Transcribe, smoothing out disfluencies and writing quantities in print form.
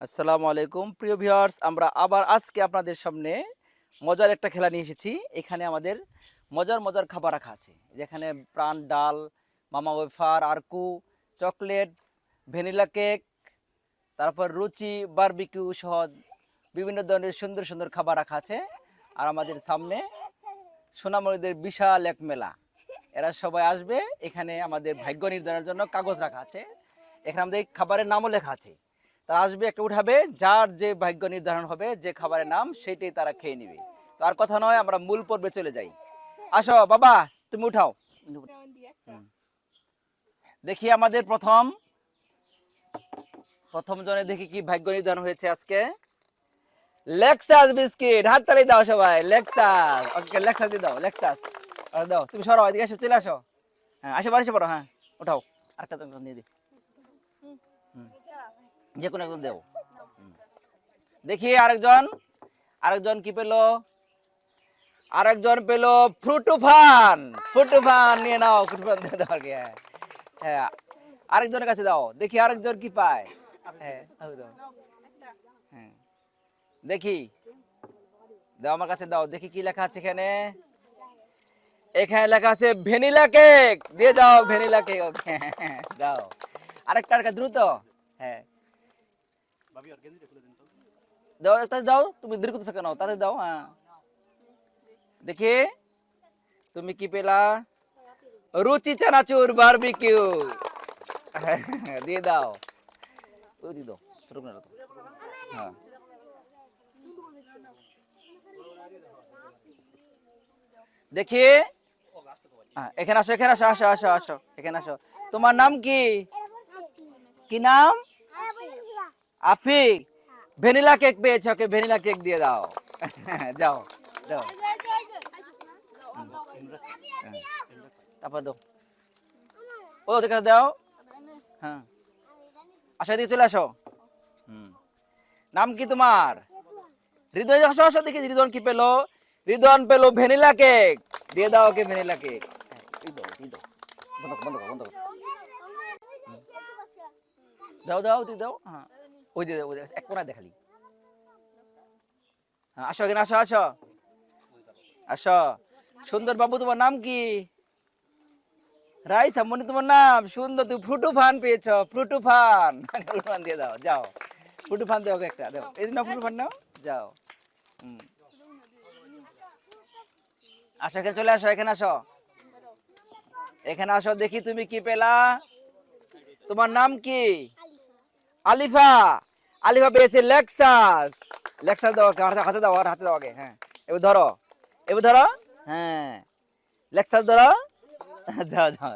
আসসালামু আলাইকুম প্রিয় ভিউয়ার্স, আমরা আবার আজকে আপনাদের সামনে মজার একটা খেলা নিয়ে এসেছি। এখানে আমাদের মজার মজার খাবার রাখা আছে, যেখানে প্রাণ ডাল, মামা wafer, Araku, chocolate, vanilla cake, তারপর রুচি, বারবিকিউ সহ বিভিন্ন ধরনের সুন্দর সুন্দর খাবার রাখা আছে। আর আমাদের সামনে সোনামণিদের বিশাল এক মেলা। এরা সবাই আসবে। এখানে আমাদের ভাগ্য নির্ধারণের জন্য কাগজ রাখা আছে। এখানে আমাদের খাবারের নামও লেখা আছে। তারা আসবে, একটা উঠাবে, যার যে ভাগ্য নির্ধারণ হবে, যে খাবারের নাম সেটাই তারা খেয়ে নেবে। তো আর কথা নয়, আমরা মূল পর্বে চলে যাই। আসো বাবা, তুমি উঠাও। দেখি আমাদের প্রথম জনে দেখি কি ভাগ্য নির্ধারণ হয়েছে আজকে। লেক্সাস বিস্কিট, হাততালি দাও সবাই। লেক্সাস, ওকে লেক্সাস দিয়ে দাও। লেক্সাস দাও, তুমি সরো, এদিকে এসো, চলে আসো। হ্যাঁ, আসো বাড়ি পড়ো। হ্যাঁ, উঠাও। আরেকটা তুমি দিয়ে দি, যে কোনো একজন দেও। দেখি আরেকজন কি পেলো। আরেকজন পেলো ফ্রুটুফান। ফ্রুটুফান নিয়ে নাও, ফ্রুটুফান দিয়ে দাও। হ্যাঁ হ্যাঁ, আরেকজনের কাছে দাও, দেখি আরেকজন কি পায়। হ্যাঁ দাও। হ্যাঁ, দেখি দাও, আমার কাছে দাও, দেখি কি লেখা আছে এখানে। এখানে লেখা আছে ভ্যানিলা কেক, দিয়ে দাও ভ্যানিলা কেক। ওকে, দাও আরেকটা দ্রুত। হ্যাঁ দাও, একটা দাও, তুমি দীর্ঘ থাকে নাও, তাদের দাও। হ্যাঁ, দেখি তুমি কি পেলা। রুচি চানাচুর বারবিকিউ। দিয়ে দাও, ওই দিয়ে দাও, ছোট করে দাও। হ্যাঁ, দেখি। এখানে আসো, এখানে আসো, আসো আসো আসো, এখানে আসো। তোমার নাম কি? কি নাম? আফি। ভ্যানিলা কেক পেয়েছো, ওকে ভ্যানিলা কেক দিয়ে দাও। যাও দাও, তারপর দাও, ও ওদের দাও। হ্যাঁ, আসো, এদিকে চলে আসো। হুম, নাম কি তোমার? হৃদয়। আসো আসো, দেখি হৃদয় কি পেলো। হৃদয় পেলো ভ্যানিলা কেক, দিয়ে দাও ওকে ভ্যানিলা কেক। বন্ধ করো, বন্ধ করো, বন্ধ করো। দাও দাও, দিয়ে দাও। হ্যাঁ, ওই দিয়ে দাও, এক কোনায় দেখালি। হ্যাঁ, আসো এখানে, আসো আসো আসো। সুন্দর বাবু, তোমার নাম কি? রাইসা মনি তোমার নাম। সুন্দর, তুমি ফ্রুটু ফান পেয়েছো, ফ্রুটু ফান। ফ্রুটু ফান দিয়ে দাও, যাও। ফ্রুটু ফান দেও একটা, দাও এই নাও, ফ্রুটু ফান নাও, যাও। হুম, আসো এখানে, চলে আসো, এখানে আসো, এখানে আসো, দেখি তুমি কি পেলা। তোমার নাম কি? আলিফা। আলিফা পেয়েছে লেক্সাস। লেক্সাস দাও, হাতে দাও, আর হাতে দাও আগে। হ্যাঁ, এবার ধরো, এবার ধরো। হ্যাঁ, লেক্সাস ধরো। যাও যাও।